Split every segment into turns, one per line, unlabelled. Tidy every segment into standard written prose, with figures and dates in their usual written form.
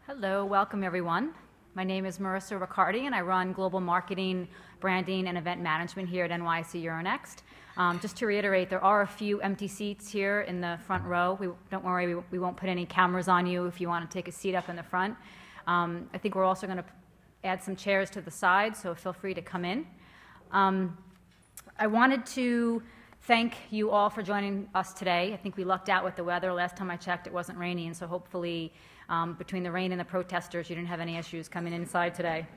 Hello, welcome everyone. My name is Marissa Riccardi and I run global marketing, branding, and event management here at NYSE Euronext. Just to reiterate, there are a few empty seats here in the front row. Don't worry, we won't put any cameras on you if you want to take a seat up in the front. I think we're also going to add some chairs to the side, so feel free to come in. I wanted to thank you all for joining us today. I think we lucked out with the weather. Last time I checked, it wasn't raining, so hopefully between the rain and the protesters, you didn't have any issues coming inside today.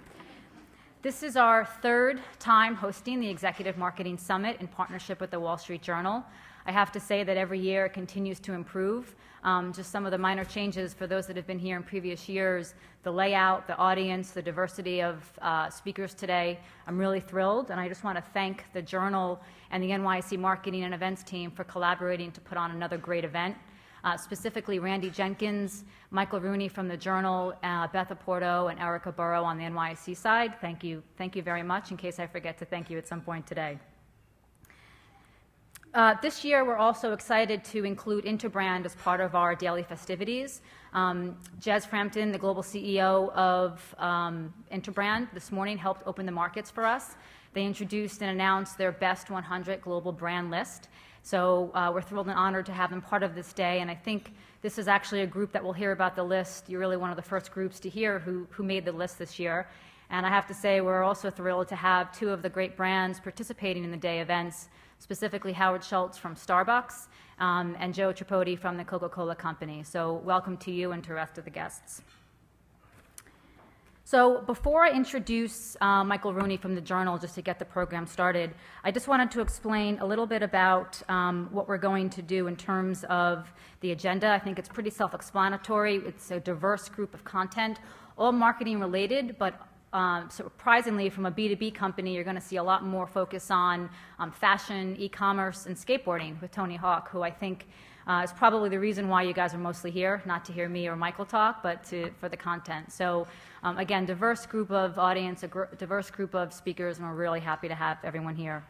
This is our third time hosting the Executive Marketing Summit in partnership with the Wall Street Journal. I have to say that every year it continues to improve. Just some of the minor changes for those that have been here in previous years, the layout, the audience, the diversity of speakers today. I'm really thrilled, and I just want to thank the Journal and the NYSE Marketing and Events team for collaborating to put on another great event. Specifically Randy Jenkins, Michael Rooney from the Journal, Beth Aporto, and Erica Burrow on the NYSE side. Thank you very much, in case I forget to thank you at some point today. This year, we're also excited to include Interbrand as part of our daily festivities. Jez Frampton, the global CEO of Interbrand, this morning helped open the markets for us. They introduced and announced their best 100 global brand list. So we're thrilled and honored to have them part of this day, and I think this is actually a group that will hear about the list. You're really one of the first groups to hear who made the list this year. And I have to say, we're also thrilled to have two of the great brands participating in the day events, specifically Howard Schultz from Starbucks and Joe Tripodi from the Coca-Cola Company. So welcome to you and to the rest of the guests. So before I introduce Michael Rooney from the Journal, just to get the program started, I just wanted to explain a little bit about what we're going to do in terms of the agenda. I think it's pretty self-explanatory. It's a diverse group of content, all marketing related, but surprisingly, from a B2B company, you're going to see a lot more focus on fashion, e-commerce, and skateboarding with Tony Hawk, who I think is probably the reason why you guys are mostly here, not to hear me or Michael talk, but for the content. So again, diverse group of audience, a diverse group of speakers, and we're really happy to have everyone here.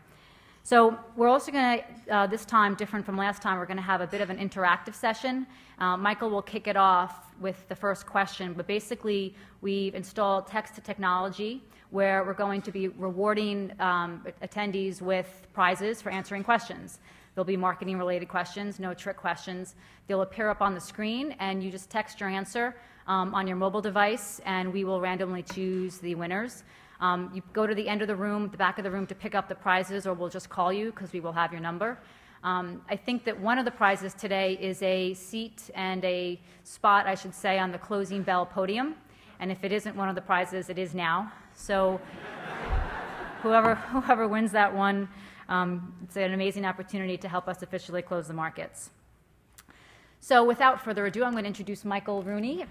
So we're also going to, this time, different from last time, we're going to have a bit of an interactive session. Michael will kick it off with the first question, but basically we've installed text-to-technology where we're going to be rewarding attendees with prizes for answering questions. There'll be marketing-related questions, no trick questions. They'll appear up on the screen, and you just text your answer on your mobile device, and we will randomly choose the winners. You go to the end of the room, the back of the room, to pick up the prizes, or we'll just call you because we will have your number. I think that one of the prizes today is a seat and a spot, I should say, on the closing bell podium. And if it isn't one of the prizes, it is now. So whoever wins that one, it's an amazing opportunity to help us officially close the markets. So without further ado, I'm going to introduce Michael Rooney.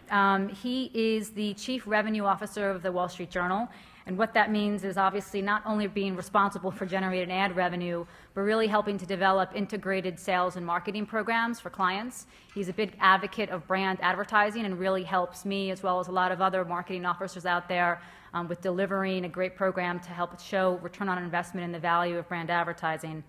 He is the Chief Revenue Officer of the Wall Street Journal. And what that means is obviously not only being responsible for generating ad revenue, but really helping to develop integrated sales and marketing programs for clients. He's a big advocate of brand advertising and really helps me, as well as a lot of other marketing officers out there, with delivering a great program to help show return on investment and the value of brand advertising.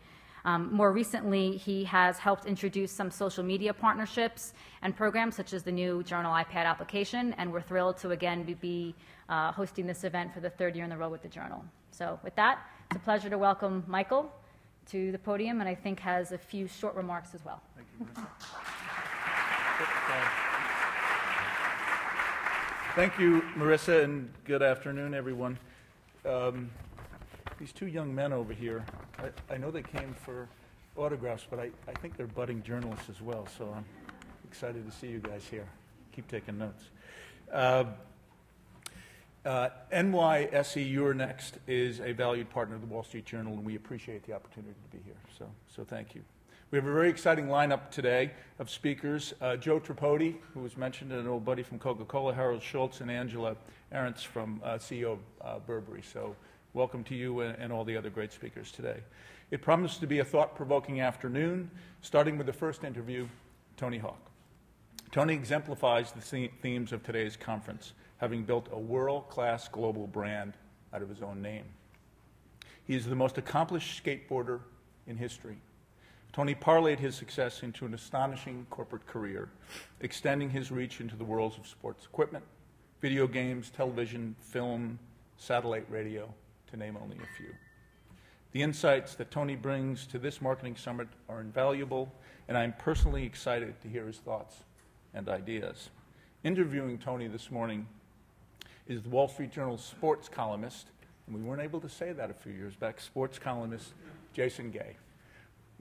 More recently, he has helped introduce some social media partnerships and programs such as the new Journal iPad application, and we're thrilled to again be hosting this event for the third year in a row with the Journal. So with that, it's a pleasure to welcome Michael to the podium, and I think has a few short remarks as well.
Thank you, Marissa. Thank you, Marissa, and good afternoon, everyone. These two young men over here, I know they came for autographs, but I think they're budding journalists as well, so I'm excited to see you guys here. Keep taking notes. NYSE Euronext is a valued partner of the Wall Street Journal, and we appreciate the opportunity to be here, so thank you. We have a very exciting lineup today of speakers. Joe Tripodi, who was mentioned, an old buddy from Coca-Cola, Harold Schultz, and Angela Arendts from CEO of Burberry. So welcome to you and all the other great speakers today. It promises to be a thought-provoking afternoon, starting with the first interview, Tony Hawk. Tony exemplifies the themes of today's conference, having built a world-class global brand out of his own name. He is the most accomplished skateboarder in history. Tony parlayed his success into an astonishing corporate career, extending his reach into the worlds of sports equipment, video games, television, film, satellite radio, to name only a few. The insights that Tony brings to this marketing summit are invaluable, and I'm personally excited to hear his thoughts and ideas. Interviewing Tony this morning is the Wall Street Journal's sports columnist, and we weren't able to say that a few years back, sports columnist Jason Gay.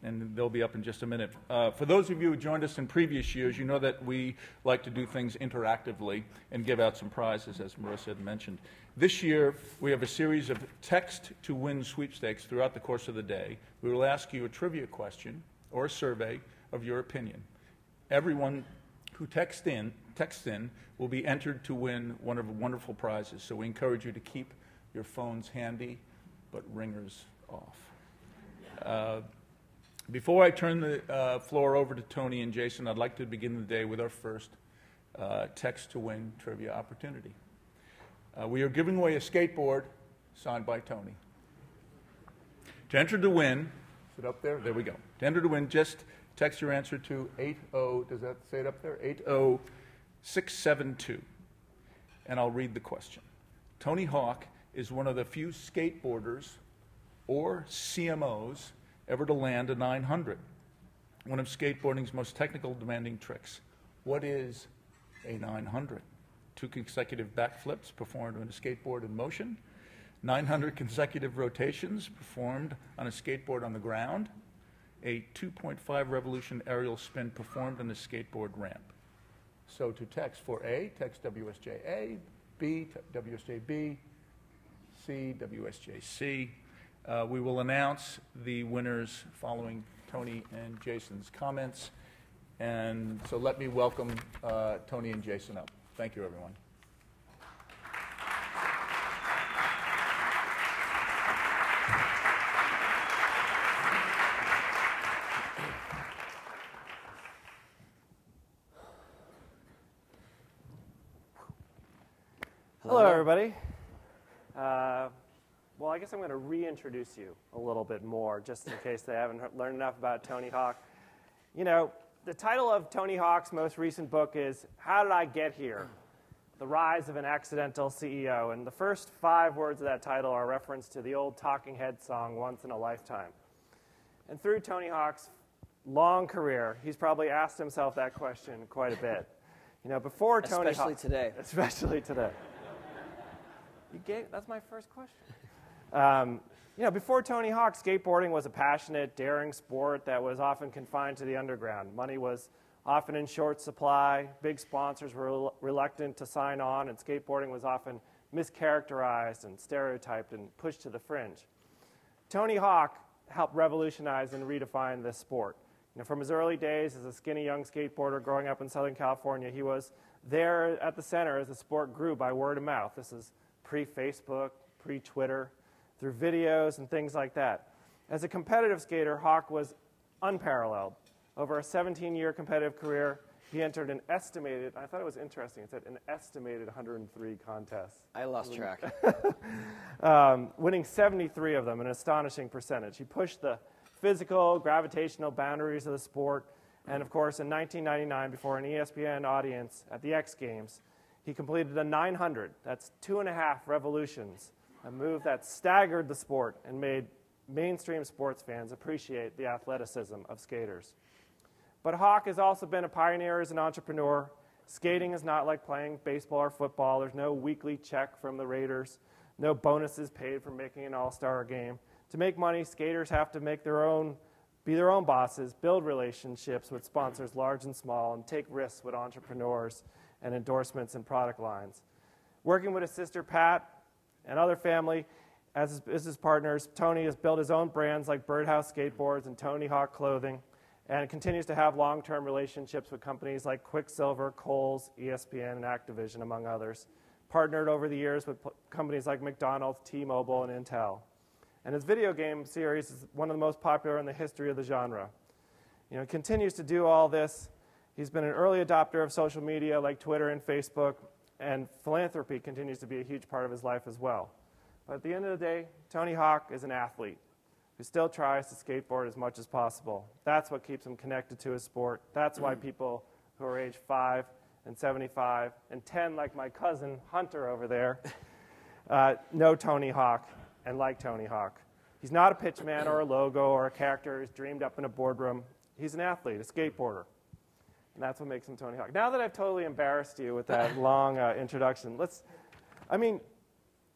And they'll be up in just a minute. For those of you who joined us in previous years, you know that we like to do things interactively and give out some prizes, as Marissa had mentioned. This year, we have a series of text-to-win sweepstakes throughout the course of the day. We will ask you a trivia question or a survey of your opinion. Everyone who texts in will be entered to win one of the wonderful prizes. So we encourage you to keep your phones handy, but ringers off. Before I turn the floor over to Tony and Jason, I'd like to begin the day with our first text-to-win trivia opportunity. We are giving away a skateboard signed by Tony. To enter to win, is it up there? There we go. To enter to win, just text your answer to 80, does that say it up there? 80672. And I'll read the question. Tony Hawk is one of the few skateboarders or CMOs ever to land a 900, one of skateboarding's most technical demanding tricks. What is a 900? 2 consecutive backflips performed on a skateboard in motion, 900 consecutive rotations performed on a skateboard on the ground, a 2.5 revolution aerial spin performed on a skateboard ramp. So to text for A, text WSJA, B, WSJB, C, WSJC. We will announce the winners following Tony and Jason's comments. And so let me welcome Tony and Jason up. Thank you, everyone.
Hello, everybody. Well, I guess I'm going to reintroduce you a little bit more, just in case they haven't learned enough about Tony Hawk. You know, the title of Tony Hawk's most recent book is How Did I Get Here? The Rise of an Accidental CEO. And the first 5 words of that title are a reference to the old Talking Heads song, Once in a Lifetime. And through Tony Hawk's long career, he's probably asked himself that question quite a bit. You know, before Tony Hawk... Especially today. That's my first question. You know, before Tony Hawk, skateboarding was a passionate, daring sport that was often confined to the underground. Money was often in short supply, big sponsors were reluctant to sign on, and skateboarding was often mischaracterized and stereotyped and pushed to the fringe. Tony Hawk helped revolutionize and redefine this sport. You know, from his early days as a skinny young skateboarder growing up in Southern California, he was there at the center as the sport grew by word of mouth. This is pre-Facebook, pre-Twitter, through videos and things like that. As a competitive skater, Hawk was unparalleled. Over a 17-year competitive career, he entered an estimated, I thought it was interesting, it said an estimated 103 contests.
I lost track.
Winning 73 of them, an astonishing percentage. He pushed the physical, gravitational boundaries of the sport, and of course, in 1999, before an ESPN audience at the X Games, he completed a 900, that's 2.5 revolutions, a move that staggered the sport and made mainstream sports fans appreciate the athleticism of skaters. But Hawk has also been a pioneer as an entrepreneur. Skating is not like playing baseball or football. There's no weekly check from the Raiders, no bonuses paid for making an all-star game. To make money, skaters have to be their own bosses, build relationships with sponsors large and small, and take risks with entrepreneurs and endorsements and product lines. Working with his sister, Pat, and other family as his business partners, Tony has built his own brands like Birdhouse Skateboards and Tony Hawk Clothing, and continues to have long-term relationships with companies like Quicksilver, Kohl's, ESPN, and Activision, among others. Partnered over the years with companies like McDonald's, T-Mobile, and Intel. And his video game series is one of the most popular in the history of the genre. You know, he continues to do all this. He's been an early adopter of social media like Twitter and Facebook, and philanthropy continues to be a huge part of his life as well. But at the end of the day, Tony Hawk is an athlete who still tries to skateboard as much as possible. That's what keeps him connected to his sport. That's why people who are age 5 and 75, and 10 like my cousin Hunter over there. Know Tony Hawk and like Tony Hawk. He's not a pitchman or a logo or a character who's dreamed up in a boardroom. He's an athlete, a skateboarder. And that's what makes him Tony Hawk. Now that I've totally embarrassed you with that long introduction,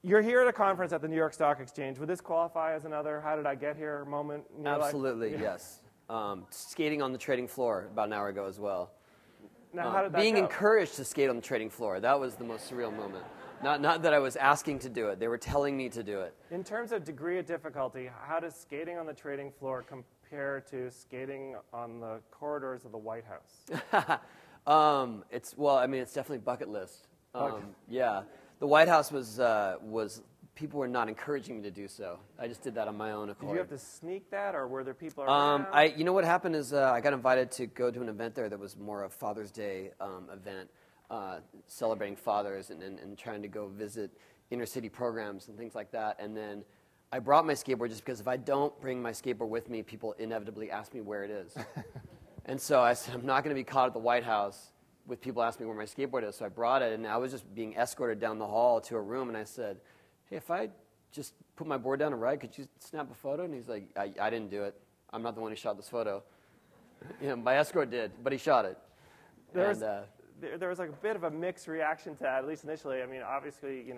you're here at a conference at the New York Stock Exchange. Would this qualify as another how did I get here moment in your life?
Absolutely, yes. Skating on the trading floor about an hour ago as well.
Now, how did that
being
go?
encouraged to skate on the trading floor, that was the most surreal moment. Not that I was asking to do it. They were telling me to do it.
In terms of degree of difficulty, how does skating on the trading floor compare to skating on the corridors of the White House?
It's definitely bucket list. Yeah. The White House was people were not encouraging me to do so. I just did that on my own accord.
Did you have to sneak that, or were there people around?
You know what happened is I got invited to go to an event there that was more a Father's Day event, celebrating fathers and trying to go visit inner city programs and things like that. And then I brought my skateboard just because if I don't bring my skateboard with me, people inevitably ask me where it is. And so I said, I'm not going to be caught at the White House with people asking me where my skateboard is. So I brought it, and I was just being escorted down the hall to a room, and I said, hey, if I just put my board down and ride, could you snap a photo? And he's like, I didn't do it. I'm not the one who shot this photo. My escort did, but he shot it.
There was like a bit of a mixed reaction to that, at least initially. I mean, obviously,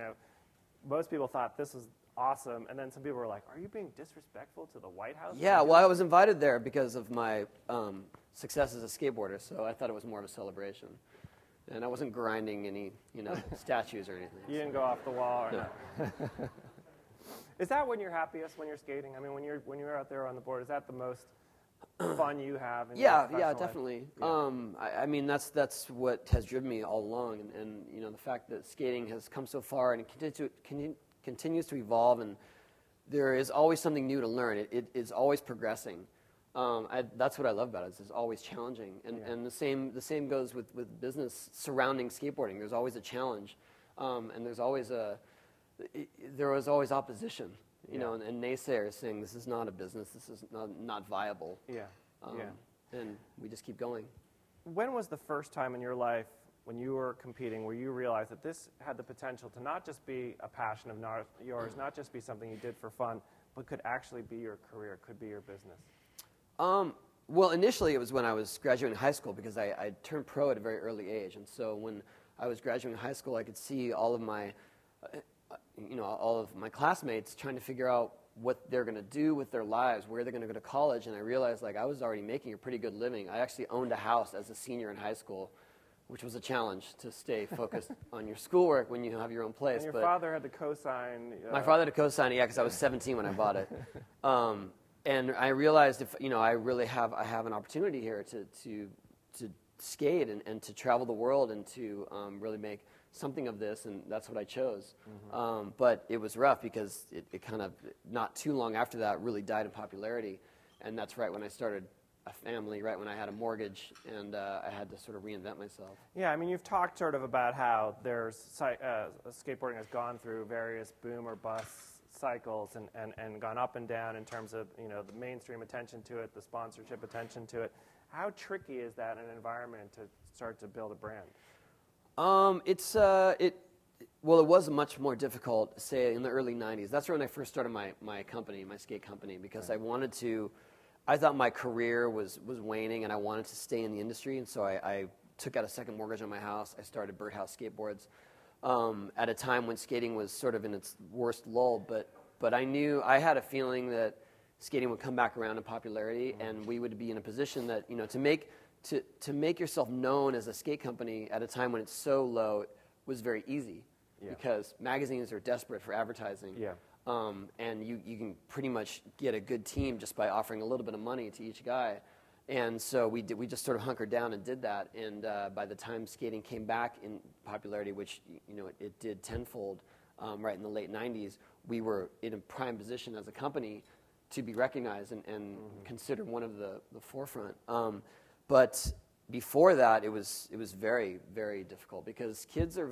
most people thought this was awesome, and then some people were like, are you being disrespectful to the White House?
Yeah, well, I was invited there because of my success as a skateboarder, so I thought it was more of a celebration. And I wasn't grinding any, statues or anything.
You didn't go off the wall? Or
no.
Is that when you're happiest, when you're skating? I mean, when you're out there on the board, is that the most fun you have in your professional life?
Definitely.
Yeah.
That's what has driven me all along, and the fact that skating has come so far and continues to evolve, and there is always something new to learn. It is always progressing. That's what I love about it. It's always challenging, and the same goes with business surrounding skateboarding. There's always a challenge, and there was always opposition. And naysayers saying this is not a business, this is not viable. And we just keep going.
When was the first time in your life when you were competing where you realized that this had the potential to not just be a passion of yours, not just be something you did for fun, but could actually be your career, could be your business?
Well, initially it was when I was graduating high school because I turned pro at a very early age. And so when I was graduating high school, I could see all of my classmates trying to figure out what they're going to do with their lives, where they're going to go to college. And I realized I was already making a pretty good living. I actually owned a house as a senior in high school, which was a challenge to stay focused on your schoolwork when you have your own place.
And your father had to co-sign.
My father had to co-sign it, because I was 17 when I bought it. And I realized I have an opportunity here to skate and to travel the world and to really make something of this, and that's what I chose. Mm-hmm. But it was rough because it kind of, not too long after that, really died in popularity. And that's right when I started a family, right when I had a mortgage, and I had to sort of reinvent myself. Yeah,
I mean, you've talked sort of about how skateboarding has gone through various boom or bust cycles and gone up and down in terms of the mainstream attention to it, the sponsorship attention to it. How tricky is that in an environment to start to build a brand?
It was much more difficult, say, in the early 90s. That's when I first started my company, my skate company, because right. I thought my career was waning and I wanted to stay in the industry, and so I took out a second mortgage on my house. I started Birdhouse Skateboards at a time when skating was sort of in its worst lull, but I had a feeling that skating would come back around in popularity, mm-hmm. and we would be in a position that, to make yourself known as a skate company at a time when it's so low was very easy, because magazines are desperate for advertising. Yeah. And you can pretty much get a good team just by offering a little bit of money to each guy. And so we just sort of hunkered down and did that. And by the time skating came back in popularity, which it did tenfold right in the late 90s, we were in a prime position as a company to be recognized and mm-hmm. considered one of the forefront. But before that, it was very, very difficult, because kids are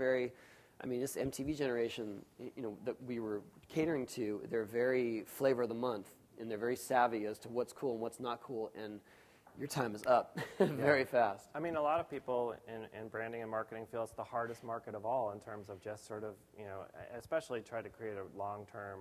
this MTV generation, that we were catering to, they're very flavor of the month, and they're very savvy as to what's cool and what's not cool. And, your time is up very fast.
I mean, a lot of people in branding and marketing feel it's the hardest market of all in terms of just sort of, especially try to create a long-term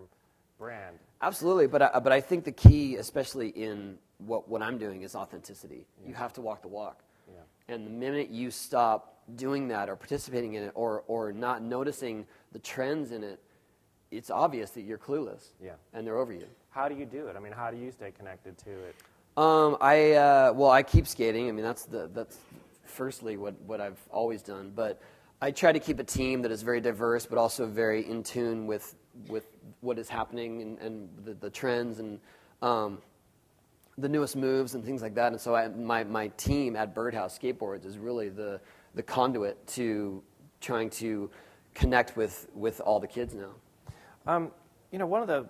brand.
Absolutely, but I think the key, especially in what I'm doing, is authenticity. You have to walk the walk. Yeah. And the minute you stop doing that or participating in it or not noticing the trends in it, it's obvious that you're clueless. Yeah. And they're over you.
How do you do it? I mean, how do you stay connected to it?
I keep skating. I mean, that's firstly what I've always done. But I try to keep a team that is very diverse, but also very in tune with what is happening and the trends and the newest moves and things like that. And so my team at Birdhouse Skateboards is really the conduit to trying to connect with all the kids now.
One of the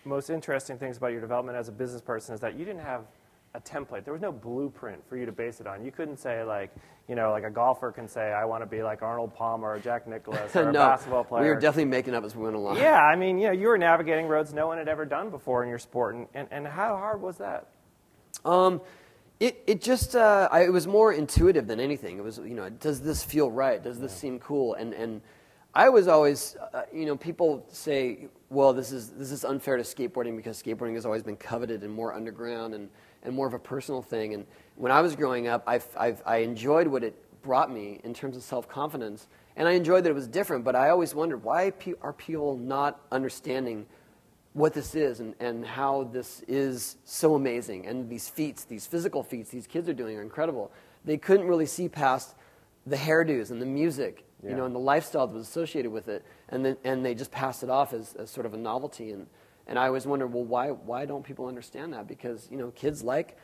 most interesting things about your development as a business person is that you didn't have a template. There was no blueprint for you to base it on. You couldn't say like a golfer can say, I want to be like Arnold Palmer or Jack Nicklaus or a basketball player.
We were definitely making up as we went along.
Yeah, I mean, you were navigating roads no one had ever done before in your sport. And how hard was that?
It was more intuitive than anything. It was, does this feel right? Does this seem cool? And I was always, people say, well, this is unfair to skateboarding because skateboarding has always been coveted and more underground and more of a personal thing. And when I was growing up, I enjoyed what it brought me in terms of self-confidence. And I enjoyed that it was different, but I always wondered, why are people not understanding what this is and how this is so amazing? And these feats, these physical feats these kids are doing are incredible. They couldn't really see past the hairdos and the music, and the lifestyle that was associated with it, and they just passed it off as sort of a novelty. And I always wondered, well, why don't people understand that? Because kids like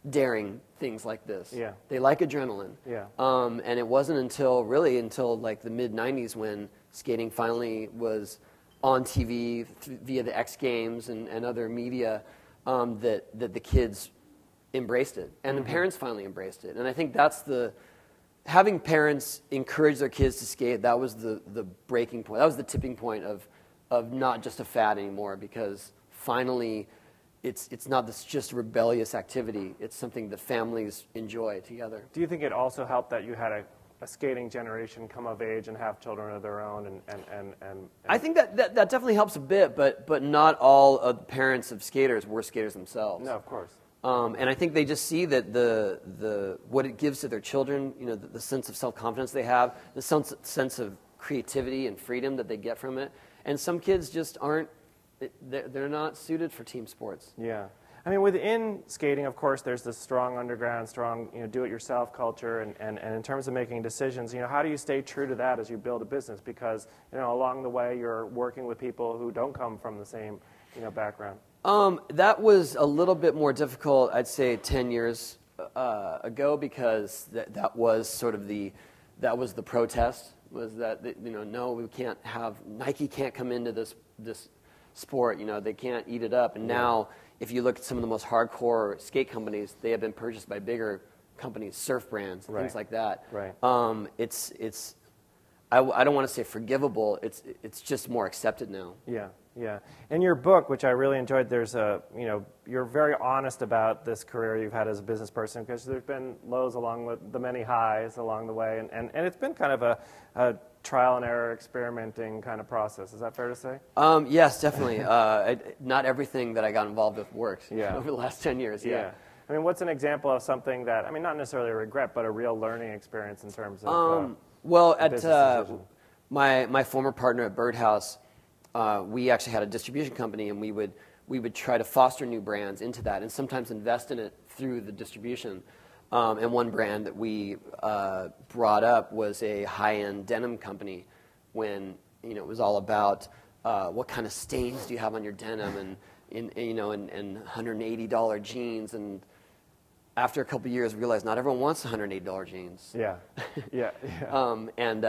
daring things like this. Yeah. They like adrenaline. Yeah. And it wasn't until like the mid '90s when skating finally was on TV via the X Games and other media that the kids embraced it, and the parents finally embraced it. And I think that's having parents encourage their kids to skate, that was the breaking point. That was the tipping point of not just a fad anymore, because finally it's not this just rebellious activity. It's something the families enjoy together.
Do you think it also helped that you had a skating generation come of age and have children of their own? And
I think that definitely helps a bit, but not all of the parents of skaters were skaters themselves.
No, of course.
And I think they just see that what it gives to their children, the sense of self-confidence they have, the sense of creativity and freedom that they get from it. And some kids just they're not suited for team sports.
Yeah. I mean, within skating, of course, there's this strong underground, strong do-it-yourself culture, and in terms of making decisions, how do you stay true to that as you build a business? Because along the way, you're working with people who don't come from the same background.
That was a little bit more difficult, I'd say, 10 years ago, because that was sort of the protest, was that no, we can't have Nike can't come into this sport, they can't eat it up. And now, if you look at some of the most hardcore skate companies, they have been purchased by bigger companies, surf brands, things like that. Right. I don't want to say forgivable. It's just more accepted now. Yeah.
Yeah. In your book, which I really enjoyed, there's you're very honest about this career you've had as a business person, because there's been lows along with the many highs along the way, and it's been kind of a trial and error, experimenting kind of process. Is that fair to say?
Yes, definitely. Not everything that I got involved with worked over the last 10 years. Yeah.
I mean, what's an example of something that, not necessarily a regret, but a real learning experience in terms of
at my former partner at Birdhouse, we actually had a distribution company, and we would try to foster new brands into that, and sometimes invest in it through the distribution. And one brand that we brought up was a high-end denim company, when it was all about what kind of stains do you have on your denim, and $180 jeans, and after a couple of years, we realized not everyone wants $180 jeans. Yeah, yeah. And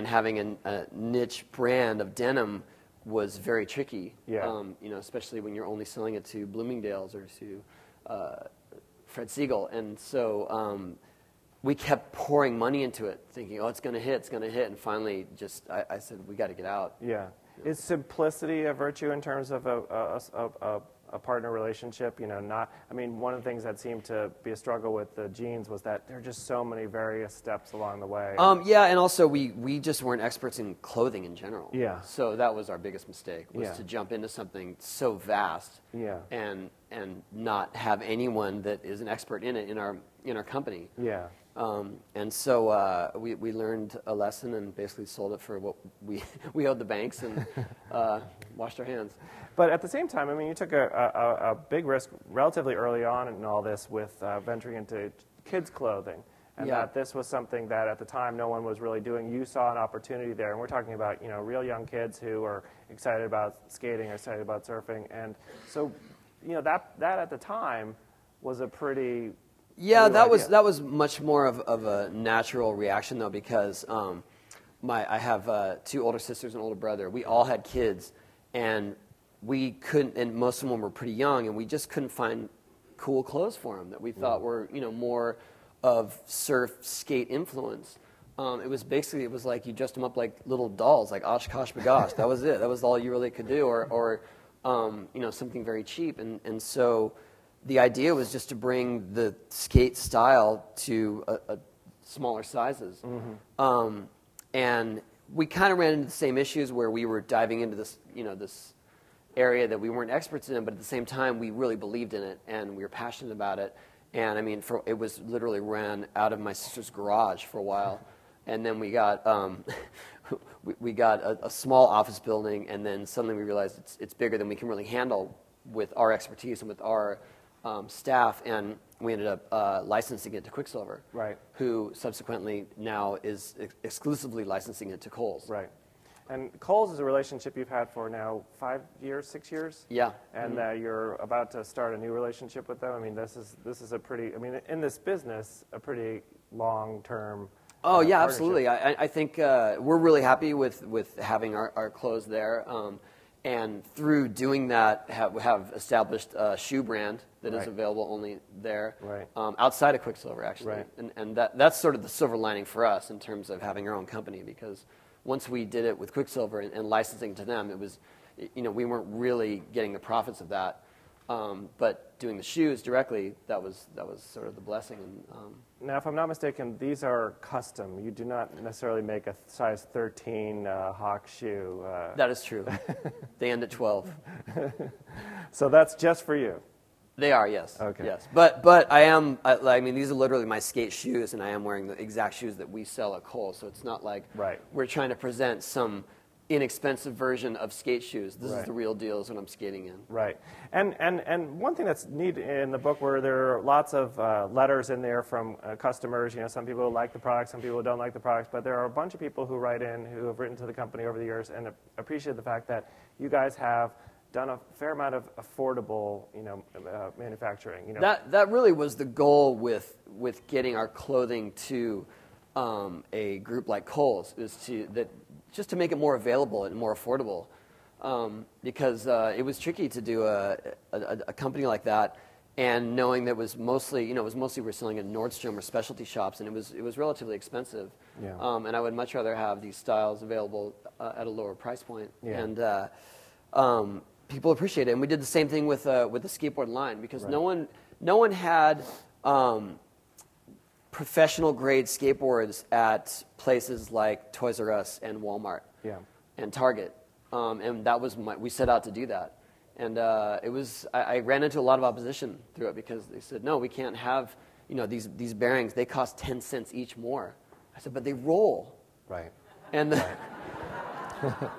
having a niche brand of denim was very tricky. Yeah. Especially when you're only selling it to Bloomingdale's or to Fred Siegel. And so we kept pouring money into it, thinking, oh, it's going to hit. And finally, I said, we got to get out.
Yeah. Is simplicity a virtue in terms of a a partner relationship. I mean, one of the things that seemed to be a struggle with the jeans was that there are just so many various steps along the way.
Yeah, and also we just weren't experts in clothing in general.
Yeah.
So that was our biggest mistake, was to jump into something so vast.
Yeah.
And not have anyone that is an expert in it in our company.
Yeah.
And so we learned a lesson and basically sold it for what we owed the banks and washed our hands.
But at the same time, I mean, you took a big risk relatively early on in all this with venturing into kids' clothing. And that this was something that at the time no one was really doing. You saw an opportunity there. And we're talking about, real young kids who are excited about skating or excited about surfing. And so, that at the time was a pretty...
Yeah, that was much more of a natural reaction, though, because I have 2 older sisters and an older brother. We all had kids, and we couldn't, and most of them were pretty young, and we just couldn't find cool clothes for them that we thought were, more of surf skate influence. It was like you dressed them up like little dolls, like Oshkosh Bagosh. That was it. That was all you really could do, or something very cheap. And so the idea was just to bring the skate style to smaller sizes. Mm-hmm. And we kind of ran into the same issues where we were diving into this, this area that we weren't experts in, but at the same time we really believed in it and we were passionate about it. And I mean, it was literally ran out of my sister's garage for a while, and then we got we got a small office building, and then suddenly we realized it's bigger than we can really handle with our expertise and with our staff, and we ended up licensing it to Quicksilver,
right? Who
subsequently now is exclusively licensing it to Kohl's,
right? And Kohl's is a relationship you've had for now 5 years, 6 years.
Yeah.
And you're about to start a new relationship with them. I mean, this is a pretty. I mean, in this business, a pretty long-term.
Oh yeah, absolutely. I think we're really happy with having our clothes there, and through doing that, have established a shoe brand that is available only there, outside of Quicksilver actually, and that's sort of the silver lining for us in terms of having our own company, because once we did it with Quicksilver and licensing to them, it was, we weren't really getting the profits of that. But doing the shoes directly, that was sort of the blessing. And,
now, if I'm not mistaken, these are custom. You do not necessarily make a size 13 Hawk shoe.
That is true. They end at 12.
So that's just for you.
They are, yes.
Okay.
Yes, but I mean, these are literally my skate shoes, and I am wearing the exact shoes that we sell at Kohl's. So it's not like we're trying to present some inexpensive version of skate shoes. This is the real deal, is what I'm skating in.
Right. And one thing that's neat in the book, where there are lots of letters in there from customers. Some people like the products, some people don't like the products, but there are a bunch of people who write in, who have written to the company over the years and appreciate the fact that you guys have done a fair amount of affordable, manufacturing.
That really was the goal with getting our clothing to a group like Kohl's, is just to make it more available and more affordable, because it was tricky to do a company like that, and knowing that it was mostly we're selling at Nordstrom or specialty shops, and it was relatively expensive. Yeah. And I would much rather have these styles available at a lower price point. Yeah. And people appreciate it, and we did the same thing with the skateboard line, because no one had professional grade skateboards at places like Toys R Us and Walmart and Target, and that was we set out to do that, and I ran into a lot of opposition through it, because they said, no, we can't have these bearings, they cost 10 cents each more. I said, but they roll, and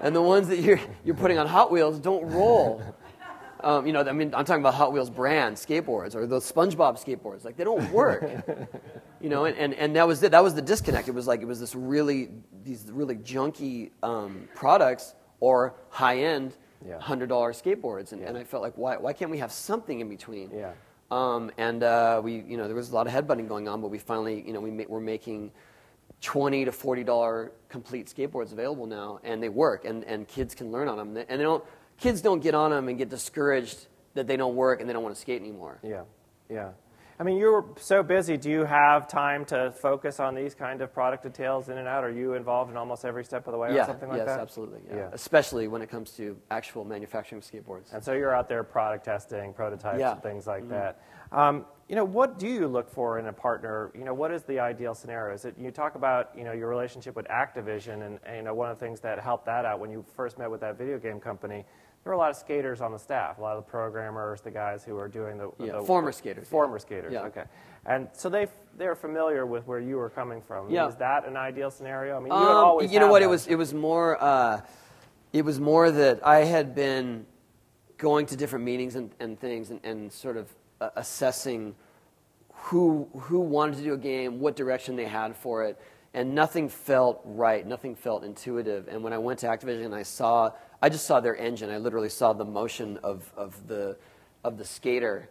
and the ones that you're putting on Hot Wheels don't roll. I mean, I'm talking about Hot Wheels brand skateboards, or those SpongeBob skateboards. Like, they don't work. And that was it. That was the disconnect. It was these really junky products, or high-end $100 skateboards. And I felt like, why can't we have something in between? Yeah. And there was a lot of headbutting going on, but we finally, we're making $20 to $40 complete skateboards available now, and they work, and kids can learn on them, and kids don't get on them and get discouraged that they don't work and they don't want to skate anymore.
Yeah, yeah. I mean, you're so busy. Do you have time to focus on these kind of product details in and out? Are you involved in almost every step of the way or something like that?
Yes, absolutely. Yeah. Especially when it comes to actual manufacturing of skateboards.
And so you're out there product testing, prototypes, and things like that. What do you look for in a partner? What is the ideal scenario? Is it, you talk about, your relationship with Activision, and one of the things that helped that out when you first met with that video game company, there were a lot of skaters on the staff, a lot of the programmers, the guys who were doing the
former skaters.
Former skaters, okay. And so they're familiar with where you were coming from.
Yeah.
Is that an ideal scenario? I mean, you would always
You know what?
that.
It was more that I had been going to different meetings and things and sort of assessing who wanted to do a game, what direction they had for it, and nothing felt right, nothing felt intuitive. And when I went to Activision, I just saw their engine. I literally saw the motion of the skater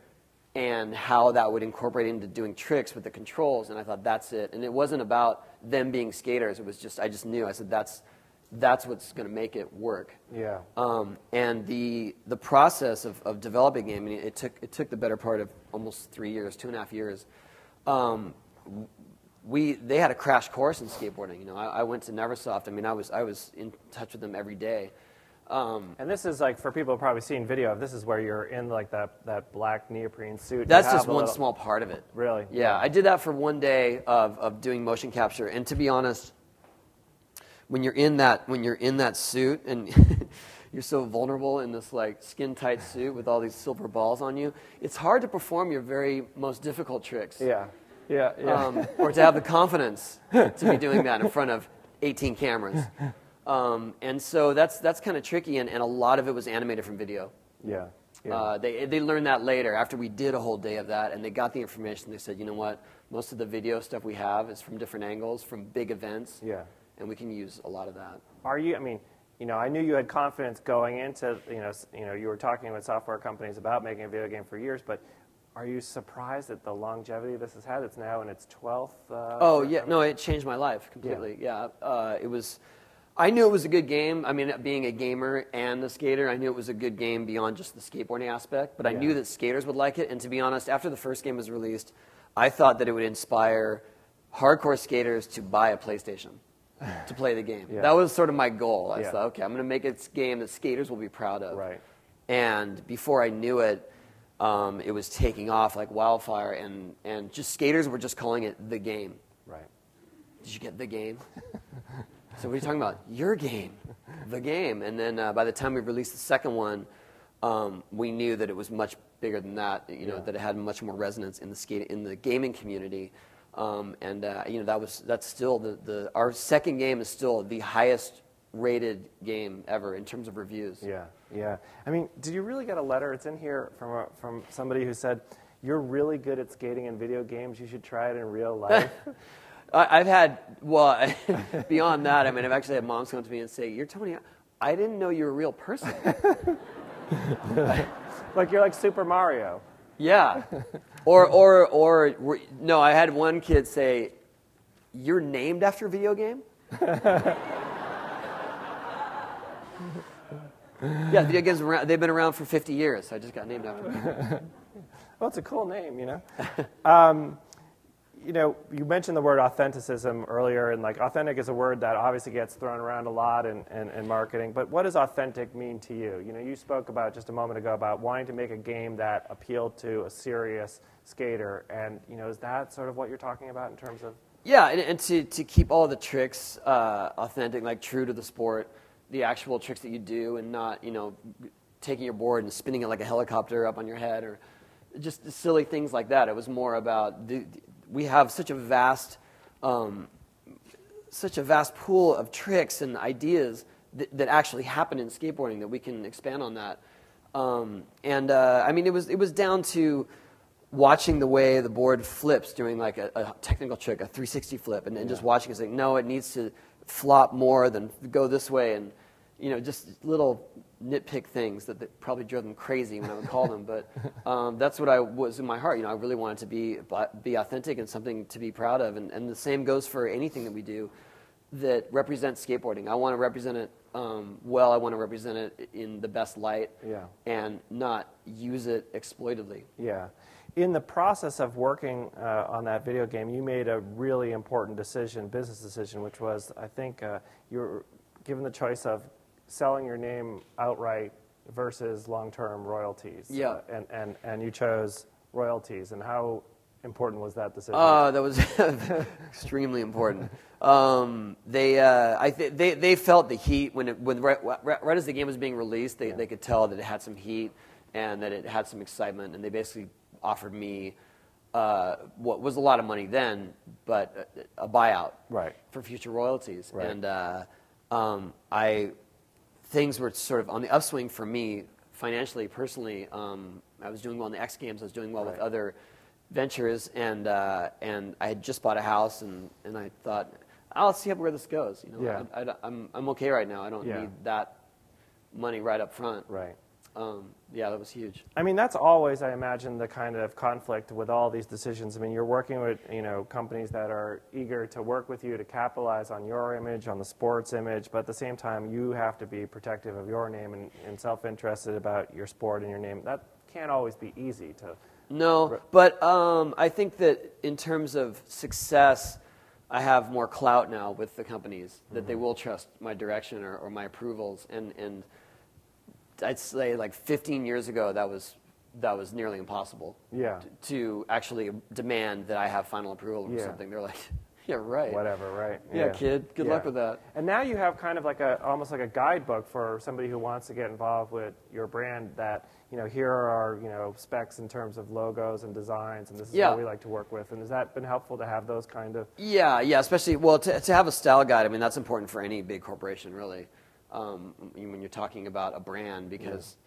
and how that would incorporate into doing tricks with the controls. And I thought, that's it. And it wasn't about them being skaters. It was just, I just knew. I said, that's what's going to make it work.
Yeah.
And the process of developing a game, I mean, it took the better part of almost 3 years, 2.5 years. They had a crash course in skateboarding. I went to Neversoft. I mean, I was in touch with them every day.
And this is like, for people who've probably seen video of, this is where you're in like that black neoprene suit.
That's just one small part of it.
Really?
Yeah, I did that for one day of doing motion capture. And to be honest, when you're in that suit and you're so vulnerable in this like skin tight suit with all these silver balls on you, it's hard to perform your very most difficult tricks.
Yeah.
Or to have the confidence to be doing that in front of 18 cameras. And so that's kind of tricky, and a lot of it was animated from video.
Yeah.
They learned that later after we did a whole day of that, and they got the information. They said, you know what, most of the video stuff we have is from different angles, from big events, and we can use a lot of that.
I knew you had confidence going into, you were talking with software companies about making a video game for years, but are you surprised at the longevity this has had? It's now in its 12th?
No, it changed my life completely. I knew it was a good game. I mean, being a gamer and a skater, I knew it was a good game beyond just the skateboarding aspect, but I knew that skaters would like it, and to be honest, after the first game was released, I thought that it would inspire hardcore skaters to buy a PlayStation to play the game. That was sort of my goal. I thought, okay, I'm going to make a game that skaters will be proud of.
Right.
And before I knew it, it was taking off like wildfire, and just skaters were just calling it the game.
Right.
Did you get the game? So what are you talking about? Your game, the game. And then by the time we released the second one, we knew that it was much bigger than that. That it had much more resonance in the gaming community. That's still our second game is still the highest rated game ever in terms of reviews.
Yeah. I mean, did you really get a letter? It's in here from somebody who said, "You're really good at skating in video games. You should try it in real life."
I've had, beyond that, I mean, I've actually had moms come to me and say, "You're Tony, I didn't know you were a real person."
Like you're like Super Mario.
Yeah. Or no, I had one kid say, "You're named after a video game?" Yeah, video games, they've been around for 50 years. I just got named after them.
Well, it's a cool name, You mentioned the word authenticism earlier, and like authentic is a word that obviously gets thrown around a lot in marketing, but what does authentic mean to you? You spoke about just a moment ago about wanting to make a game that appealed to a serious skater, and is that sort of what you're talking about in terms of?
Yeah, and to keep all the tricks authentic, like true to the sport, the actual tricks that you do, and not, taking your board and spinning it like a helicopter up on your head, or just silly things like that. It was more about we have such a vast pool of tricks and ideas that actually happen in skateboarding that we can expand on that. I mean, it was down to watching the way the board flips, doing like a technical trick, a 360 flip, and just watching it, saying, no, it needs to flop more than go this way, and just little nitpick things that probably drove them crazy when I would call them, but that's what I was in my heart. I really wanted to be authentic and something to be proud of, and the same goes for anything that we do that represents skateboarding. I want to represent it well. I want to represent it in the best light, and not use it exploitively.
Yeah. In the process of working on that video game, you made a really important decision, business decision, which was, I think, you were given the choice of selling your name outright versus long-term royalties.
Yeah.
And you chose royalties. And how important was that decision?
That was extremely important. They felt the heat right as the game was being released. They could tell that it had some heat and that it had some excitement, and they basically offered me what was a lot of money then, but a buyout for future royalties.
Right.
And things were sort of on the upswing for me financially, personally. I was doing well in the X Games. I was doing well with other ventures, and I had just bought a house, and I thought, I'll see where this goes. You know, I'm okay right now. I don't need that money right up front.
Right.
That was huge.
I mean, that's always, I imagine, the kind of conflict with all these decisions. I mean, you're working with, companies that are eager to work with you to capitalize on your image, on the sports image, but at the same time, you have to be protective of your name and self-interested about your sport and your name. That can't always be easy to...
No, but I think that in terms of success, I have more clout now with the companies, that they will trust my direction or my approvals, and I'd say like 15 years ago, that was nearly impossible.
Yeah.
To actually demand that I have final approval or something. They're like, yeah, right.
Whatever, right.
Yeah, kid, good luck with that.
And now you have kind of like almost like a guidebook for somebody who wants to get involved with your brand that, here are our, specs in terms of logos and designs, and this is what we like to work with. And has that been helpful to have those kind of...
Yeah, especially, well, to have a style guide, I mean, that's important for any big corporation, really. When you're talking about a brand, because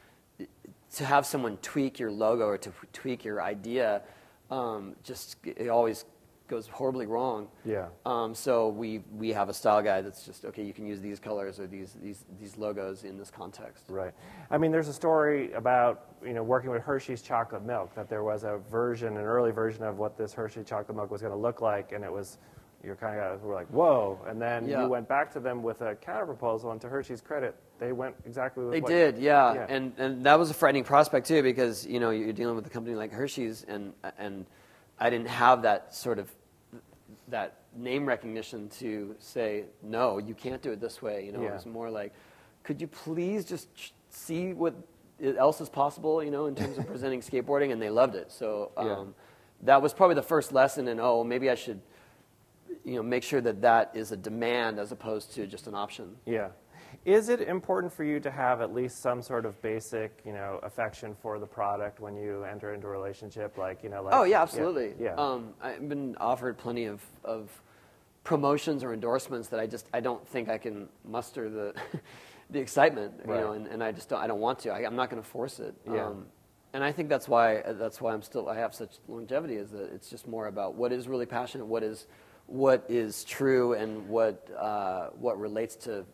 to have someone tweak your logo or to tweak your idea, it always goes horribly wrong.
Yeah.
So we have a style guide that's just, okay, you can use these colors or these logos in this context.
Right. I mean, there's a story about, working with Hershey's chocolate milk, that there was an early version of what this Hershey chocolate milk was going to look like, and it was... we're like, whoa. And then you went back to them with a counter-proposal, and to Hershey's credit, they went exactly with
They did. And that was a frightening prospect, too, because, you're dealing with a company like Hershey's, and I didn't have that sort of, that name recognition to say, no, you can't do it this way. It was more like, could you please just see what else is possible, in terms of presenting skateboarding? And they loved it. So that was probably the first lesson in, maybe I should... make sure that is a demand as opposed to just an option.
Yeah. Is it important for you to have at least some sort of basic, affection for the product when you enter into a relationship?
Oh, yeah, absolutely.
Yeah.
I've been offered plenty of promotions or endorsements that I don't think I can muster the the excitement, and I just don't want to. I'm not going to force it.
Yeah.
And I think that's why I have such longevity, is that it's just more about what is really passionate, what is true, and what relates to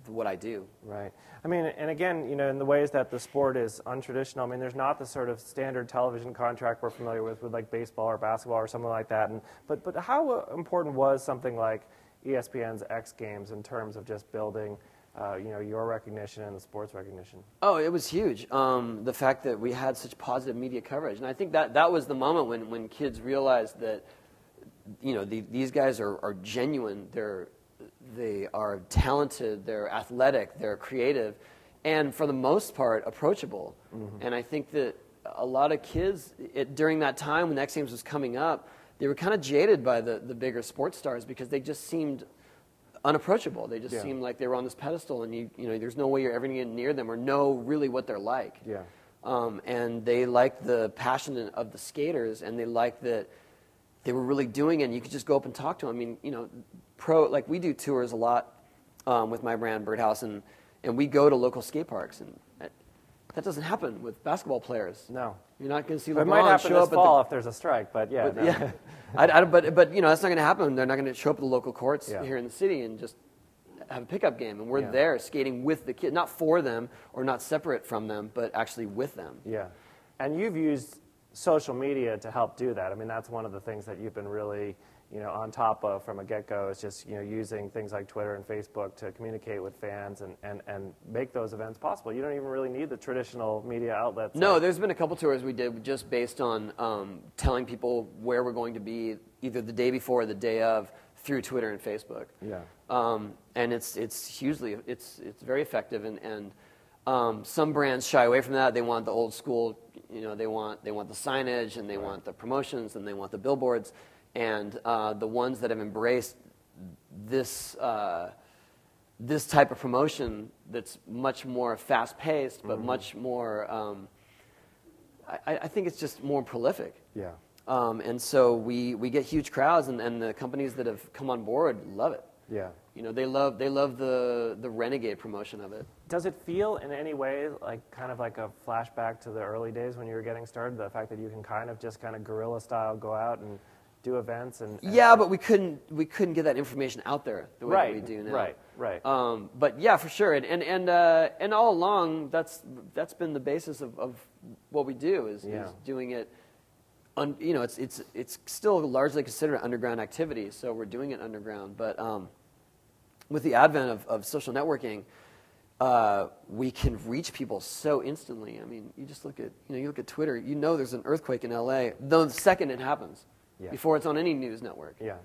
what I do.
Right. I mean, and again, in the ways that the sport is untraditional, I mean, there's not the sort of standard television contract we're familiar with like baseball or basketball or something like that. But how important was something like ESPN's X Games in terms of just building, your recognition and the sports recognition? Oh,
it was huge. The fact that we had such positive media coverage, and I think that was the moment when kids realized that, these guys are genuine. They are talented. They're athletic. They're creative, and for the most part, approachable. Mm-hmm. And I think that a lot of kids during that time when X Games was coming up, they were kind of jaded by the bigger sports stars because they just seemed unapproachable. They just seemed like they were on this pedestal, and there's no way you're ever going to get near them or know really what they're like.
Yeah.
And they liked the passion of the skaters, and they liked that they were really doing it, and you could just go up and talk to them. I mean, like we do tours a lot with my brand, Birdhouse, and we go to local skate parks, and that doesn't happen with basketball players.
No.
You're not going to see LeBron
show up. It might happen this fall
if
there's a strike, but yeah.
But, yeah. But that's not going to happen. They're not going to show up at the local courts here in the city and just have a pickup game. And we're there skating with the kids, not for them or not separate from them, but actually with them.
Yeah. And you've used social media to help do that. I mean, that's one of the things that you've been really, on top of from a get-go, is just, using things like Twitter and Facebook to communicate with fans and make those events possible. You don't even really need the traditional media outlets.
No, there's been a couple tours we did just based on telling people where we're going to be either the day before or the day of through Twitter and Facebook.
Yeah.
And it's hugely, it's very effective, and some brands shy away from that. They want the old school, they want the signage, and they want the promotions, and they want the billboards. And the ones that have embraced this this type of promotion that's much more fast-paced, but much more, I think it's just more prolific.
Yeah.
And so we get huge crowds, and the companies that have come on board love it.
Yeah.
They love the renegade promotion of it.
Does it feel in any way like kind of like a flashback to the early days when you were getting started? The fact that you can kind of guerrilla style go out and do events and
yeah, but we couldn't get that information out there the way that we do now.
Right.
But yeah, for sure, and all along that's been the basis of what we do is doing it. It's still largely considered an underground activity, so we're doing it underground. But with the advent of social networking, we can reach people so instantly. I mean, you just look at Twitter. There's an earthquake in LA the second it happens, before it's on any news network.
Yeah,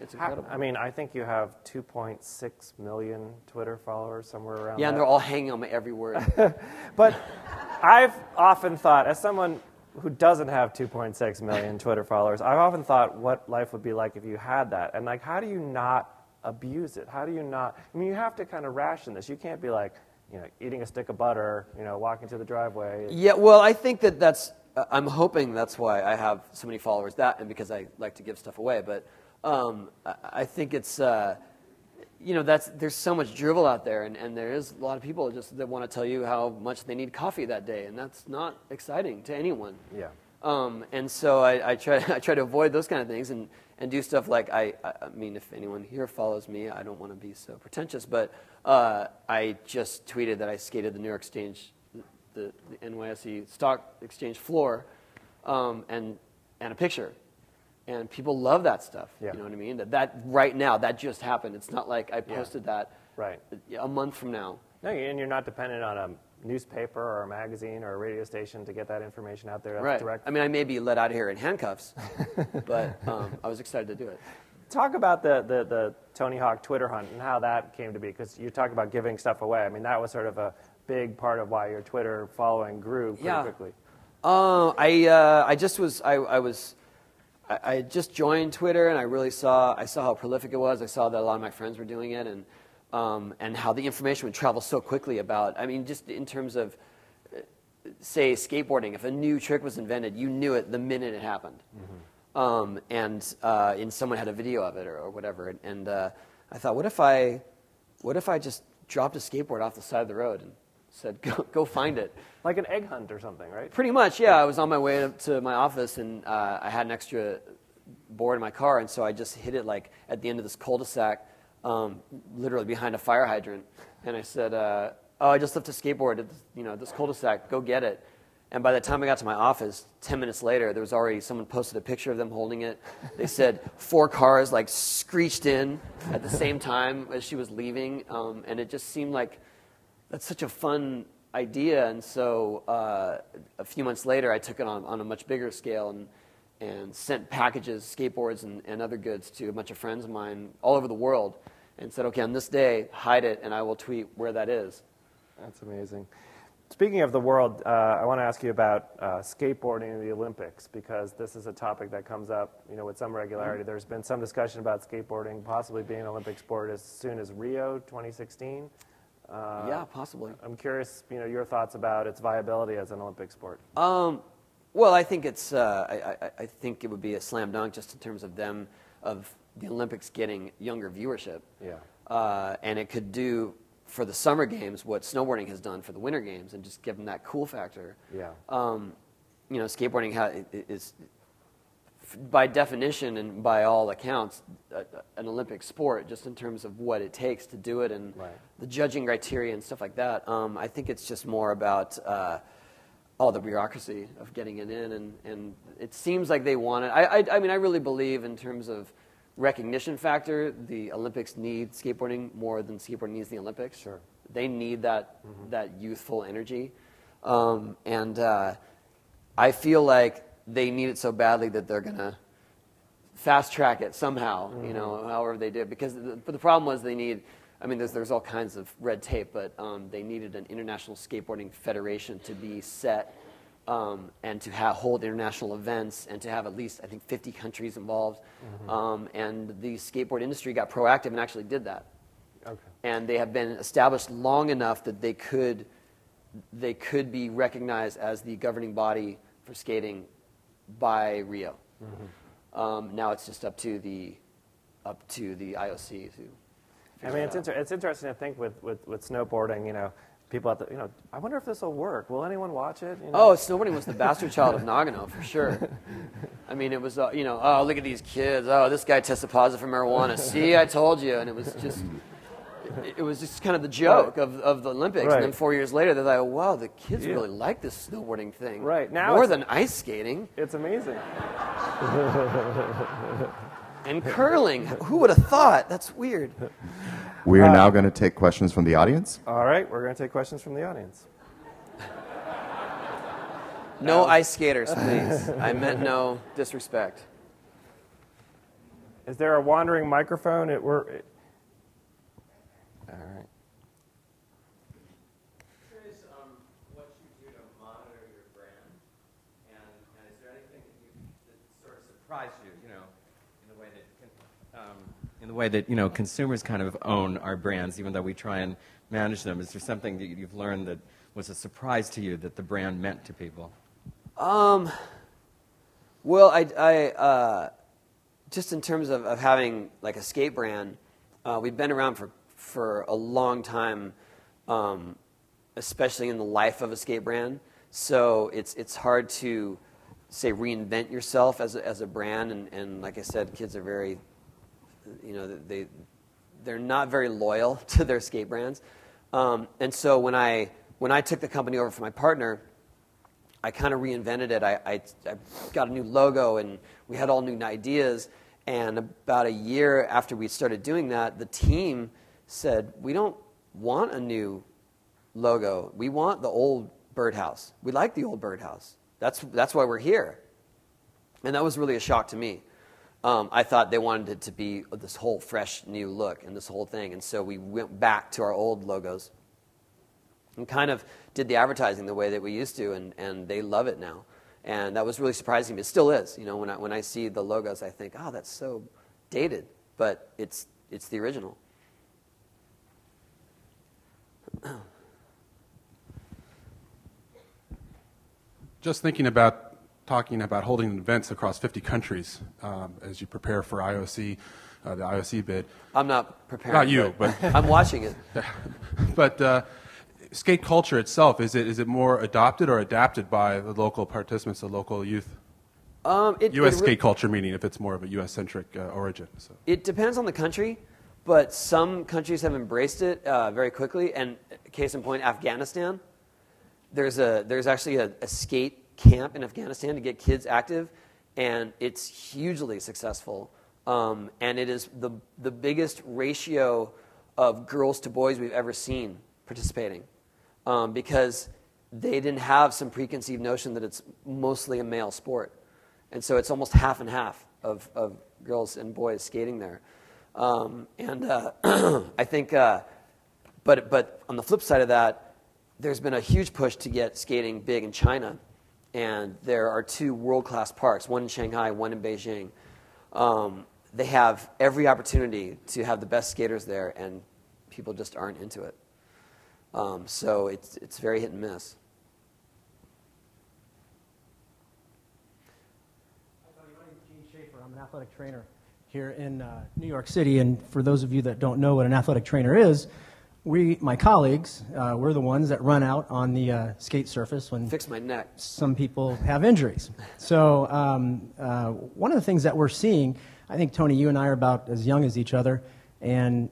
it's incredible.
I think you have 2.6 million Twitter followers, somewhere around.
Yeah, and they're all hanging on my every word.
But I've often thought, as someone who doesn't have 2.6 million Twitter followers, I've often thought what life would be like if you had that. And how do you not abuse it? How do you not? I mean, you have to kind of ration this. You can't be like, eating a stick of butter, walking to the driveway.
Yeah, well, I think that's. I'm hoping that's why I have so many followers. That and because I like to give stuff away. But I think it's. There's so much drivel out there, and there is a lot of people that want to tell you how much they need coffee that day, and that's not exciting to anyone.
Yeah.
And so I try to avoid those kind of things and do stuff like I mean, if anyone here follows me, I don't want to be so pretentious, but I just tweeted that I skated the New York Exchange, the NYSE Stock Exchange floor, and a picture. And people love that stuff.
Yeah.
You know what I mean? That right now, that just happened. It's not like I posted that a month from now.
No, and you're not dependent on a newspaper or a magazine or a radio station to get that information out there. That's
right.
direct.
I mean, I may be let out of here in handcuffs, but I was excited to do it.
Talk about the Tony Hawk Twitter hunt and how that came to be, because you talk about giving stuff away. I mean, that was sort of a big part of why your Twitter following grew pretty quickly.
I just joined Twitter, and I saw how prolific it was. I saw that a lot of my friends were doing it, and how the information would travel so quickly about. I mean, just in terms of, say, skateboarding. If a new trick was invented, you knew it the minute it happened, and someone had a video of it or whatever. And I thought, what if I just dropped a skateboard off the side of the road and said, go find it.
Like an egg hunt or something, right?
Pretty much, yeah. I was on my way up to my office, and I had an extra board in my car, and so I just hid it like at the end of this cul-de-sac, literally behind a fire hydrant. And I said, I just left a skateboard at this cul-de-sac, go get it. And by the time I got to my office, 10 minutes later, there was already someone posted a picture of them holding it. They said 4 cars like screeched in at the same time as she was leaving, and it just seemed like that's such a fun idea. And so a few months later, I took it on a much bigger scale and sent packages, skateboards, and other goods to a bunch of friends of mine all over the world, and said, okay, on this day, hide it, and I will tweet where that is.
That's amazing. Speaking of the world, I want to ask you about skateboarding in the Olympics, because this is a topic that comes up, with some regularity. There's been some discussion about skateboarding possibly being an Olympic sport as soon as Rio 2016.
Yeah, possibly.
I'm curious, your thoughts about its viability as an Olympic sport.
Well, I think it's. I think it would be a slam dunk just in terms of the Olympics getting younger viewership.
Yeah.
And it could do for the summer games what snowboarding has done for the winter games, and just give them that cool factor.
Yeah.
Skateboarding is, by definition and by all accounts, an Olympic sport, just in terms of what it takes to do it and the judging criteria and stuff like that. I think it's just more about all the bureaucracy of getting it in, and it seems like they want it. I mean, I really believe in terms of recognition factor, the Olympics need skateboarding more than skateboarding needs the Olympics.
Sure.
They need that youthful energy, and I feel like they need it so badly that they're gonna fast track it somehow. You know, however they do it. But the problem was they need. I mean, there's all kinds of red tape, but they needed an international skateboarding federation to be set and to hold international events and to have at least, I think, 50 countries involved. And the skateboard industry got proactive and actually did that.
Okay.
And they have been established long enough that they could be recognized as the governing body for skating by Rio. Now it's just up to the IOC to.
I mean, it's interesting to think with snowboarding, you know, people at the, you know, I wonder if this will work. Will anyone watch it? You know?
Oh, snowboarding was the bastard child of Nagano, for sure. I mean, it was, you know, oh, look at these kids. Oh, this guy tested positive for marijuana. See, I told you. And it was just kind of the joke of the Olympics.
Right.
And then 4 years later, they're like, wow, the kids really like this snowboarding thing.
Right. Now
more than ice skating.
It's amazing.
And curling. Who would have thought? That's weird.
We are now going to take questions from the audience.
All right, we're going to take questions from the audience.
No ice skaters, please. I meant no disrespect.
Is there a wandering microphone?
All right.
Curious what you do to monitor your brand, and is there anything that sort of surprised you, you know, in the way that you know consumers kind of own our brands, even though we try and manage them? Is there something that you've learned that was a surprise to you that the brand meant to people?
Well, I just in terms of having like a skate brand, we've been around for a long time, especially in the life of a skate brand. So it's hard to say reinvent yourself as a brand, and like I said, kids are very, you know, they're not very loyal to their skate brands, and so when I took the company over from my partner, I kind of reinvented it. I got a new logo, and we had all new ideas. And about a year after we started doing that, the team said, we don't want a new logo. We want the old birdhouse. We like the old birdhouse. That's why we're here. And that was really a shock to me. I thought they wanted it to be this whole fresh new look and this whole thing. And so we went back to our old logos and kind of did the advertising the way that we used to, and they love it now. And that was really surprising to me. It still is. You know, when I see the logos, I think, oh, that's so dated. But it's the original.
Just talking about holding events across 50 countries as you prepare for IOC, the IOC bid.
I'm not preparing.
Not you, but
I'm watching it.
But skate culture itself, is it more adopted or adapted by the local participants, the local youth? U.S. skate culture, meaning if it's more of a U.S.-centric origin. So.
It depends on the country, but some countries have embraced it very quickly. And case in point, Afghanistan. There's actually a skate camp in Afghanistan to get kids active, and it's hugely successful. And it is the biggest ratio of girls to boys we've ever seen participating, because they didn't have some preconceived notion that it's mostly a male sport. And so it's almost half and half of girls and boys skating there. I think, but on the flip side of that, there's been a huge push to get skating big in China. And there are 2 world-class parks, one in Shanghai, one in Beijing. They have every opportunity to have the best skaters there, and people just aren't into it. So it's very hit and miss.
My name is Gene Schaefer. I'm an athletic trainer here in New York City. And for those of you that don't know what an athletic trainer is, my colleagues, we're the ones that run out on the skate surface when
Fix my neck.
Some people have injuries. So one of the things that we're seeing, I think, Tony, you and I are about as young as each other, and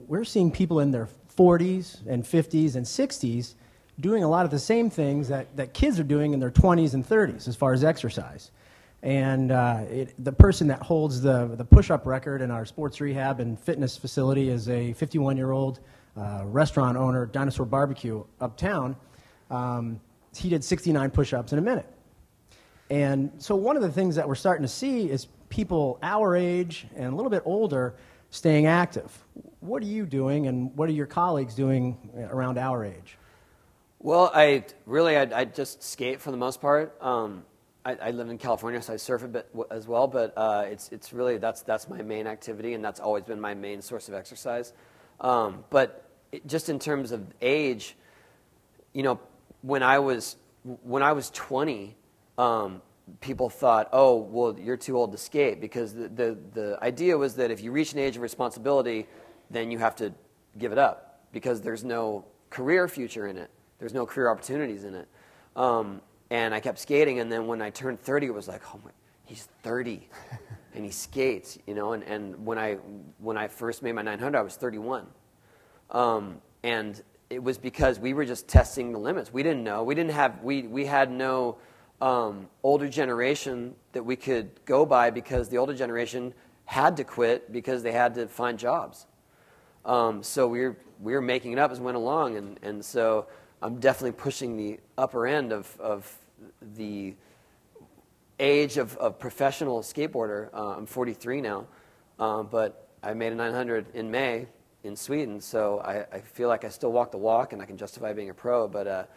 we're seeing people in their 40s and 50s and 60s doing a lot of the same things that kids are doing in their 20s and 30s as far as exercise. And the person that holds the push-up record in our sports rehab and fitness facility is a 51-year-old restaurant owner, Dinosaur Barbecue, uptown. He did 69 push-ups in a minute. And so one of the things that we're starting to see is people our age and a little bit older staying active. What are you doing, and what are your colleagues doing around our age?
Well, I just skate for the most part. I live in California, so I surf a bit as well. But it's really that's my main activity, and that's always been my main source of exercise. But just in terms of age, you know, when I was 20, people thought, oh, well, you're too old to skate, because the idea was that if you reach an age of responsibility, then you have to give it up because there's no career future in it. There's no career opportunities in it. And I kept skating, and then when I turned 30, it was like, oh my, he's 30, and he skates, you know. And when I first made my 900, I was 31, and it was because we were just testing the limits. We didn't know. We had no older generation that we could go by, because the older generation had to quit because they had to find jobs. So we were making it up as we went along, and so I'm definitely pushing the upper end of the age of professional skateboarder. I'm 43 now, but I made a 900 in May in Sweden, so I feel like I still walk the walk and I can justify being a pro. But I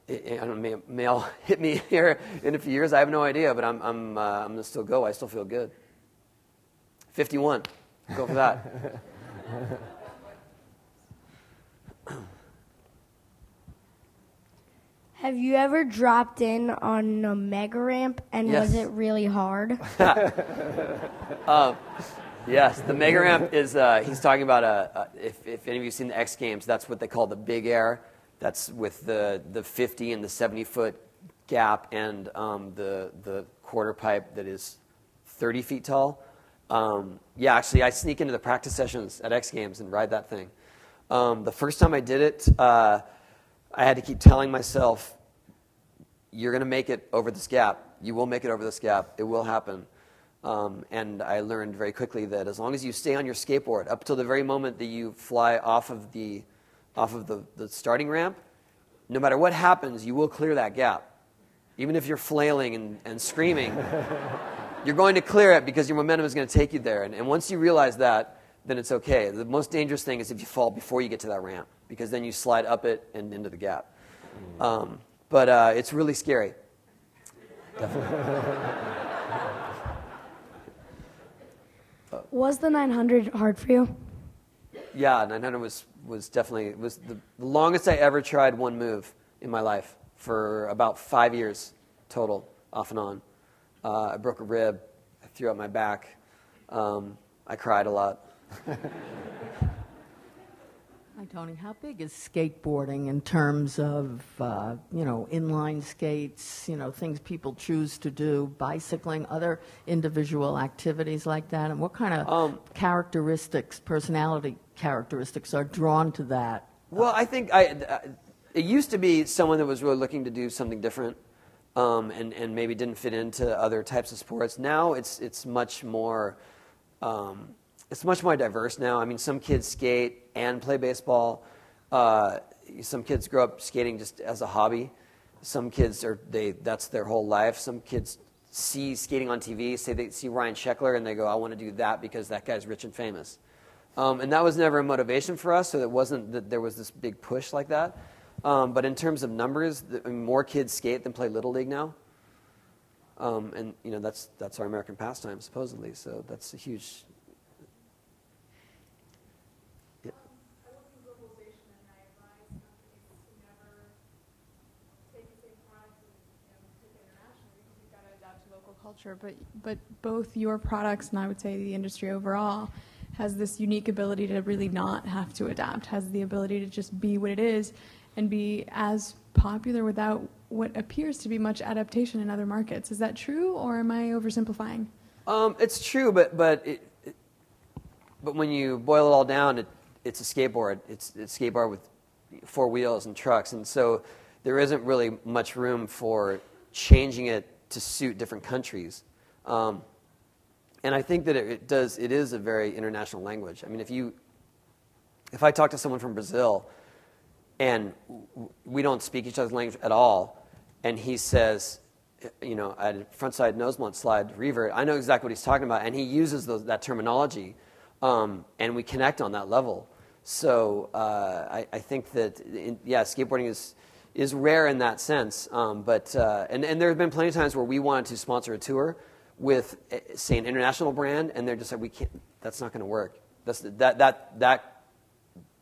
don't know, may all hit me here in a few years. I have no idea, but I'm gonna still go. I still feel good. 51, go for that.
Have you ever dropped in on a mega ramp, and
Yes.
was it really hard?
Yes, the mega ramp is, he's talking about, if any of you have seen the X Games, that's what they call the big air. That's with the 50 and the 70-foot gap, and the quarter pipe that is 30 feet tall. Yeah, actually, I sneak into the practice sessions at X Games and ride that thing. The first time I did it, I had to keep telling myself, you're going to make it over this gap. You will make it over this gap. It will happen. And I learned very quickly that as long as you stay on your skateboard up till the very moment that you fly off of the starting ramp, no matter what happens, you will clear that gap. Even if you're flailing and screaming, you're going to clear it because your momentum is going to take you there. And once you realize that, then it's okay. The most dangerous thing is if you fall before you get to that ramp, because then you slide up it and into the gap. But it's really scary. Definitely.
Was the 900 hard for you?
Yeah, 900 was definitely the longest I ever tried one move in my life, for about 5 years total, off and on. I broke a rib. I threw out my back. I cried a lot.
Hi, Tony. How big is skateboarding in terms of, inline skates, things people choose to do, bicycling, other individual activities like that? And what kind of characteristics, personality characteristics are drawn to that?
Well, I think it used to be someone that was really looking to do something different, and maybe didn't fit into other types of sports. Now it's much more... it's much more diverse now. I mean, some kids skate and play baseball. Some kids grow up skating just as a hobby. Some kids that's their whole life. Some kids see skating on TV, say they see Ryan Sheckler, and they go, I want to do that because that guy's rich and famous. And that was never a motivation for us, so it wasn't that there was this big push like that. But in terms of numbers, more kids skate than play Little League now. And that's our American pastime, supposedly. So that's a huge...
culture, but both your products and I would say the industry overall has this unique ability to really not have to adapt, has the ability to just be what it is and be as popular without what appears to be much adaptation in other markets. Is that true, or am I oversimplifying?
It's true, but when you boil it all down, it's a skateboard. It's a skateboard with four wheels and trucks, and so there isn't really much room for changing it to suit different countries. And I think that it is a very international language. I mean, if I talk to someone from Brazil and we don't speak each other's language at all, and he says, you know, I had a front side nose blunt slide revert, I know exactly what he's talking about, and he uses that terminology, and we connect on that level. So I think that, skateboarding is rare in that sense. But there have been plenty of times where we wanted to sponsor a tour with, say, an international brand, and they're just like, we can't. That's not going to work. That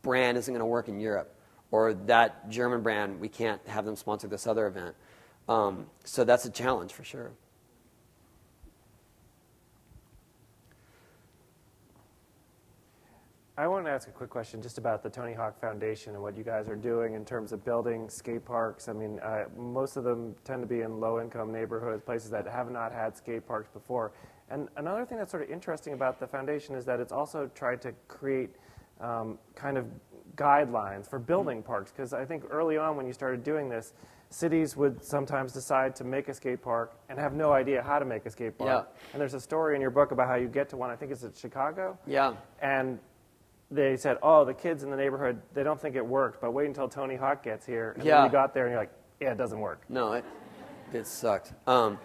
brand isn't going to work in Europe, or that German brand, we can't have them sponsor this other event. So that's a challenge for sure.
I want to ask a quick question just about the Tony Hawk Foundation and what you guys are doing in terms of building skate parks. I mean, most of them tend to be in low-income neighborhoods, places that have not had skate parks before. And another thing that's sort of interesting about the foundation is that it's also tried to create kind of guidelines for building parks, because I think early on when you started doing this, cities would sometimes decide to make a skate park and have no idea how to make a skate park.
Yeah.
And there's a story in your book about how you get to one, I think it's in Chicago.
Yeah.
And they said, oh, the kids in the neighborhood, they don't think it worked, but wait until Tony Hawk gets here. And then you got there and you're like, yeah, it doesn't work.
No, it sucked. And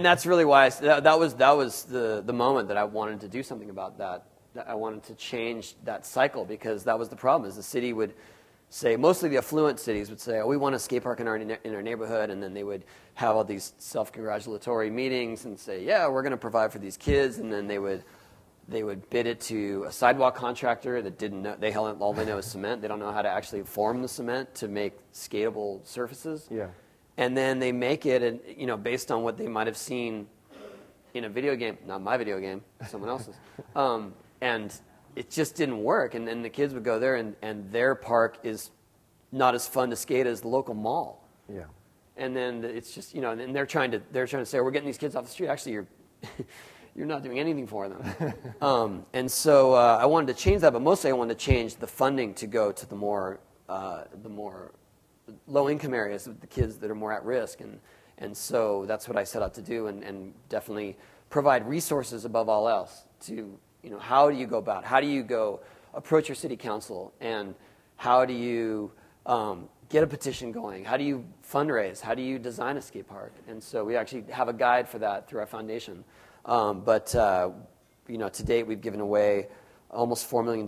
that's really why that was the moment that I wanted to do something about that. I wanted to change that cycle, because that was the problem, is the city would say, mostly the affluent cities would say, oh, we want a skate park in our neighborhood, and then they would have all these self-congratulatory meetings and say, yeah, we're going to provide for these kids, and then they would bid it to a sidewalk contractor that didn't know. All they know is cement. They don't know how to actually form the cement to make skatable surfaces.
Yeah.
And then they make it, and based on what they might have seen in a video game, not my video game, someone else's, and it just didn't work. And then the kids would go there, and their park is not as fun to skate as the local mall.
Yeah.
And then it's just and they're trying to say, we're getting these kids off the street. Actually, you're not doing anything for them. And so I wanted to change that, but mostly I wanted to change the funding to go to the more low-income areas with the kids that are more at risk. And so that's what I set out to do, and definitely provide resources above all else to, how do you go about it? How do you go approach your city council, and how do you get a petition going? How do you fundraise? How do you design a skate park? And so we actually have a guide for that through our foundation. But to date, we've given away almost $4 million.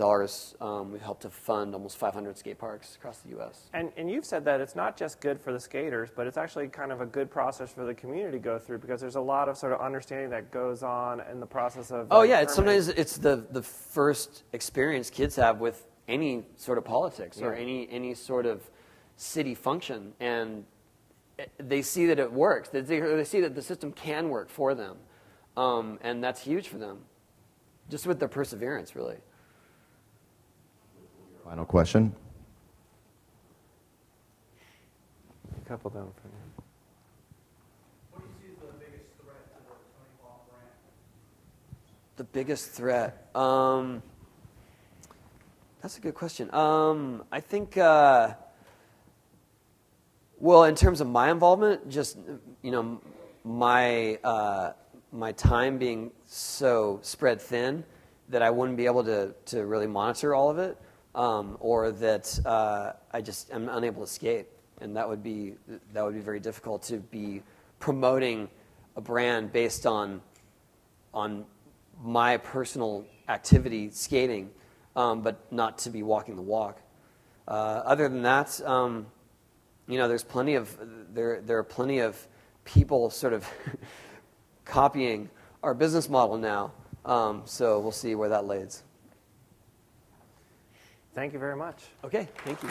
We've helped to fund almost 500 skate parks across the U.S.
And you've said that it's not just good for the skaters, but it's actually kind of a good process for the community to go through, because there's a lot of sort of understanding that goes on in the process of.
Sometimes it's the first experience kids have with any sort of politics or any sort of city function, and they see that it works. They see that the system can work for them. And that's huge for them, just with their perseverance, really.
Final question.
A couple down from you.
What do you see as the biggest threat to the Tony Hawk brand?
The biggest threat? That's a good question. I think, well, in terms of my involvement, just, my time being so spread thin that I wouldn't be able to really monitor all of it, or that I just am unable to skate, and that would be very difficult to be promoting a brand based on my personal activity skating, but not to be walking the walk. Other than that, there's plenty of there are plenty of people sort of copying our business model now, so we'll see where that leads.
Thank you very much.
Okay, thank you.